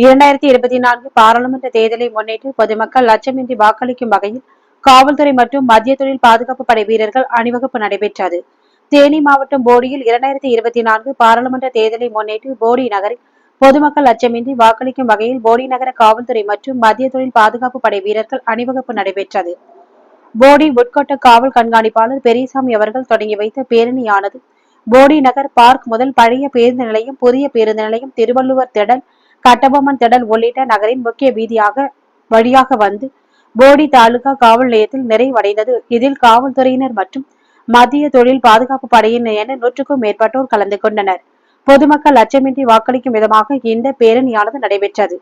2024 பாராளுமன்ற தேர்தலை முன்னிட்டு பொதுமக்கள் லட்சமின்றி வாக்களிக்கும் வகையில் காவல்துறை மற்றும் மத்திய தொழில் பாதுகாப்பு படை வீரர்கள் அணிவகுப்பு நடைபெற்றது. தேனி மாவட்டம் போடியில் 2024 பாராளுமன்ற தேர்தலை முன்னிட்டு போடி நகரில் பொதுமக்கள் லட்சமின்றி வாக்களிக்கும் வகையில் போடி நகர காவல்துறை மற்றும் மத்திய தொழில் பாதுகாப்பு படை வீரர்கள் அணிவகுப்பு நடைபெற்றது. போடி உட்கோட்ட காவல் கண்காணிப்பாளர் பெரியசாமி அவர்கள் தொடங்கி வைத்த பேரணியானது போடி நகர் பார்க் முதல் பழைய பேருந்து நிலையம், புதிய பேருந்து நிலையம், திருவள்ளுவர் திடல், கட்டபொம்மன் திடல் உள்ளிட்ட நகரின் முக்கிய வீதியாக வழியாக வந்து போடி தாலுகா காவல் நிலையத்தில் நிறைவடைந்தது. இதில் காவல்துறையினர் மற்றும் மத்திய தொழில் பாதுகாப்பு படையினர் என 100க்கும் மேற்பட்டோர் கலந்து கொண்டனர். பொதுமக்கள் அச்சமின்றி வாக்களிக்கும் விதமாக இந்த பேரணியானது நடைபெற்றது.